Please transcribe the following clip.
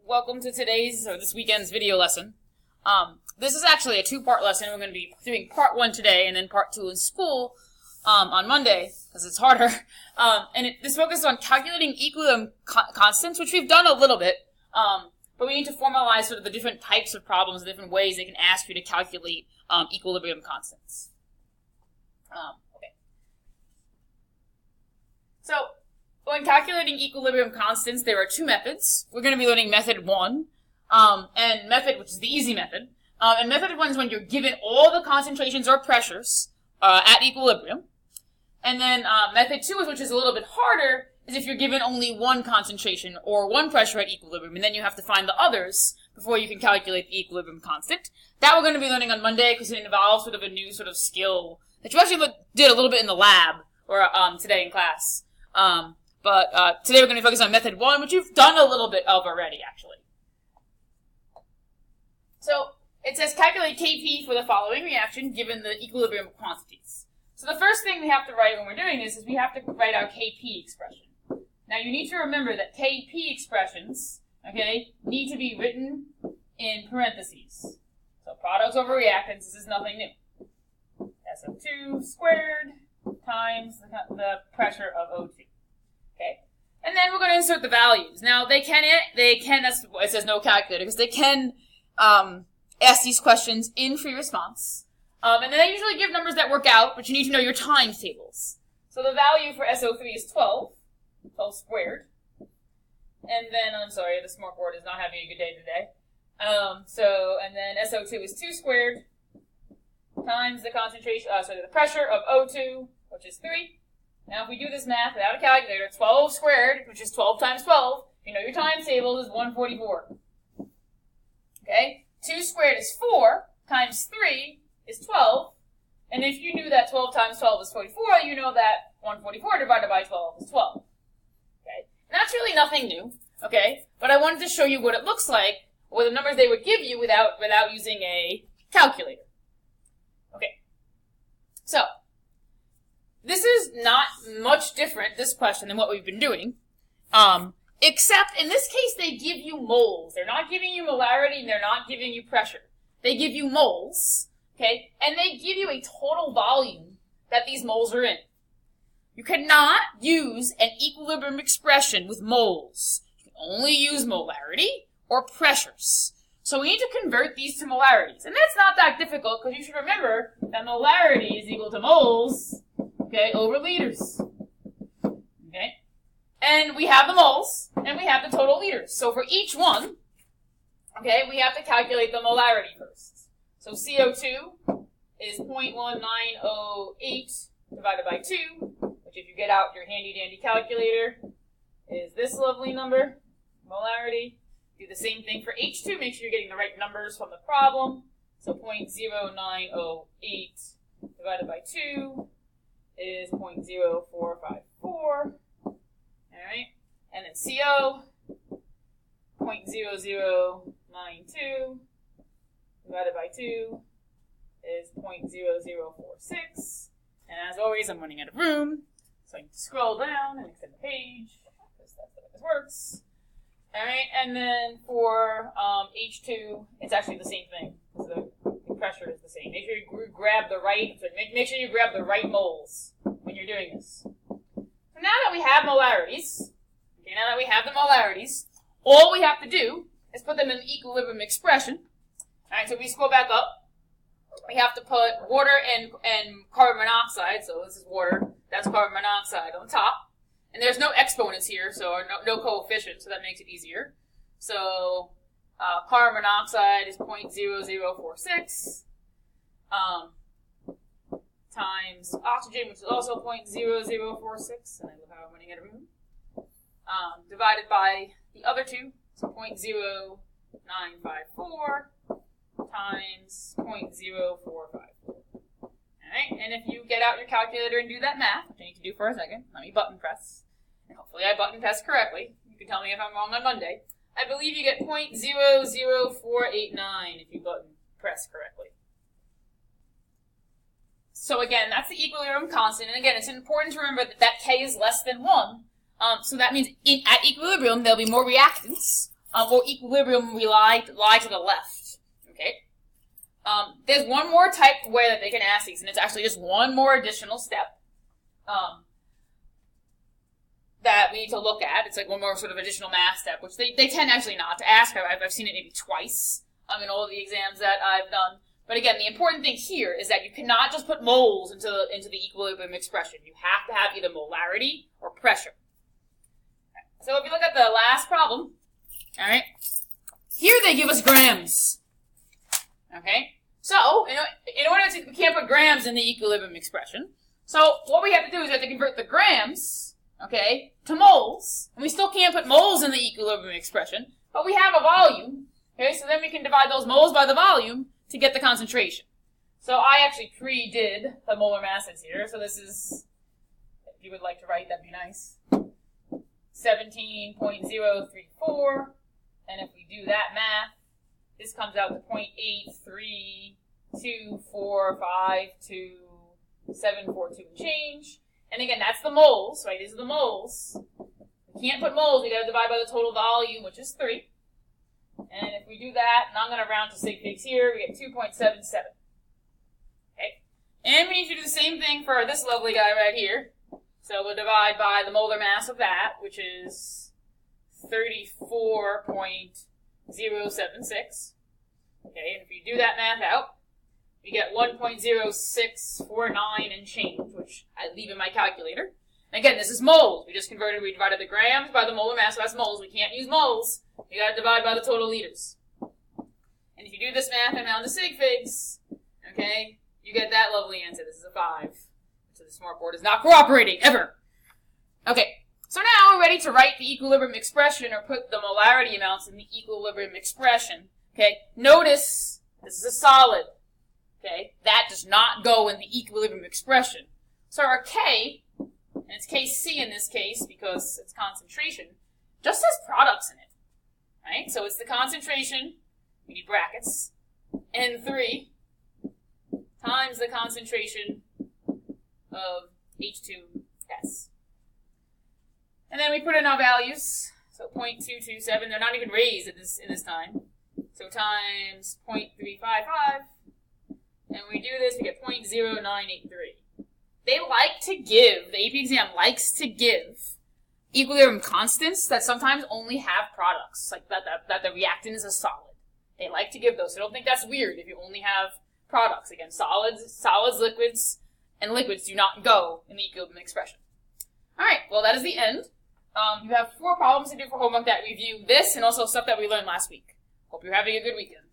welcome to this weekend's video lesson. This is actually a two-part lesson. We're going to be doing part 1 today and then part 2 in school on Monday, because it's harder. This focuses on calculating equilibrium constants, which we've done a little bit, but we need to formalize sort of the different types of problems, the different ways they can ask you to calculate equilibrium constants. Okay. So, when calculating equilibrium constants, there are two methods. We're going to be learning method 1, which is the easy method. And method 1 is when you're given all the concentrations or pressures at equilibrium. And then method 2 which is a little bit harder, is if you're given only one concentration or one pressure at equilibrium, and then you have to find the others before you can calculate the equilibrium constant. That we're going to be learning on Monday because it involves sort of a new sort of skill that you actually did a little bit in the lab or today in class. But today we're going to focus on method 1, which you've done a little bit of already, actually. So, it says calculate Kp for the following reaction given the equilibrium quantities. So the first thing we have to write when we're doing this is we have to write our Kp expression. Now you need to remember that Kp expressions, okay, need to be written in parentheses. So products over reactants, this is nothing new. SO2 squared times the pressure of O2. Okay, and then we're going to insert the values. Now they can, that's why it says no calculator, because they can ask these questions in free response. And then they usually give numbers that work out, but you need to know your times tables. So the value for SO3 is 12 squared. And then, I'm sorry, the smartboard is not having a good day today. And then SO2 is 2 squared times the concentration, the pressure of O2, which is 3. Now, if we do this math without a calculator, 12 squared, which is 12 times 12, you know your times tables is 144. Okay? 2 squared is 4, times 3 is 12, and if you knew that 12 times 12 is 44, you know that 144 divided by 12 is 12. Okay? And that's really nothing new, okay? But I wanted to show you what it looks like, or the numbers they would give you without using a calculator. Okay. So, this is not much different, this question, than what we've been doing. Except, in this case, they give you moles. They're not giving you molarity, and they're not giving you pressure. They give you moles, okay? And they give you a total volume that these moles are in. You cannot use an equilibrium expression with moles. You can only use molarity or pressures. So we need to convert these to molarities. And that's not that difficult, because you should remember that molarity is equal to moles, okay, over liters. Okay? And we have the moles, and we have the total liters. So for each one, okay, we have to calculate the molarity first. So CO2 is 0.1908 divided by 2, which if you get out your handy-dandy calculator, is this lovely number, molarity. Do the same thing for H2. Make sure you're getting the right numbers from the problem. So 0.0908 divided by 2 is 0.0454. Alright, and then CO, 0.0092 divided by 2 is 0.0046. And as always, I'm running out of room, so I need to scroll down and extend the page, because that's how this works. Alright, and then for H2, it's actually the same thing. So the pressure is the same. Make sure you grab the right, moles when you're doing this. So now that we have molarities, all we have to do is put them in the equilibrium expression. Alright, so if we scroll back up, we have to put water and carbon monoxide, so this is water, that's carbon monoxide on top. And there's no exponents here, so no coefficient, so that makes it easier. So carbon monoxide is 0.0046 times oxygen, which is also 0.0046, and I love how I'm running out of room, divided by the other two, so 0.0954 times 0.0454. Alright, and if you get out your calculator and do that math, which I need to do for a second, let me button press, and hopefully I button press correctly. You can tell me if I'm wrong on Monday. I believe you get 0.00489 if you button press correctly. So again, that's the equilibrium constant, and again, it's important to remember that K is less than 1, so that means at equilibrium there'll be more reactants, or equilibrium lie to the left. Okay. There's one more type of way that they can ask these, and it's actually just one more additional step that we need to look at. It's like one more sort of additional math step, which they tend actually not to ask. I've seen it maybe twice in all of the exams that I've done. But again, the important thing here is that you cannot just put moles into the equilibrium expression. You have to have either molarity or pressure. So if you look at the last problem, all right, here they give us grams. Okay, so in order to, we can't put grams in the equilibrium expression. So what we have to do is we have to convert the grams, okay, to moles. And we still can't put moles in the equilibrium expression, but we have a volume. Okay, so then we can divide those moles by the volume to get the concentration. So I actually pre-did the molar masses here. So this is, if you would like to write, that'd be nice. 17.034. And if we do that math, this comes out to 0.832452 and change. And again, that's the moles, right? These are the moles. We can't put moles. We got to divide by the total volume, which is 3. And if we do that, and I'm going to round to sig figs here, we get 2.77. Okay. And we need to do the same thing for this lovely guy right here. So we'll divide by the molar mass of that, which is 34.076. Okay, and if you do that math out, we get 1.0649 and change, which I leave in my calculator. And again, this is moles. We divided the grams by the molar mass, so that's moles. We can't use moles. We got to divide by the total liters. And if you do this math and round to sig figs, okay, you get that lovely answer. This is a 5. So the smartboard is not cooperating, ever. Okay, so now we're ready to write the equilibrium expression or put the molarity amounts in the equilibrium expression. Okay, notice this is a solid. Okay, that does not go in the equilibrium expression. So our K, and it's Kc in this case because it's concentration, just has products in it. Right? So it's the concentration, we need brackets, N3 times the concentration of H2S. And then we put in our values. So 0.227, they're not even raised in this time. So times 0.355. And when we do this, we get 0.0983. They like to give, the AP exam likes to give equilibrium constants that sometimes only have products, like that the reactant is a solid. They like to give those. So don't think that's weird if you only have products. Again, solids, liquids, and liquids do not go in the equilibrium expression. All right, well, that is the end. You have 4 problems to do for homework that review this and also stuff that we learned last week. Hope you're having a good weekend.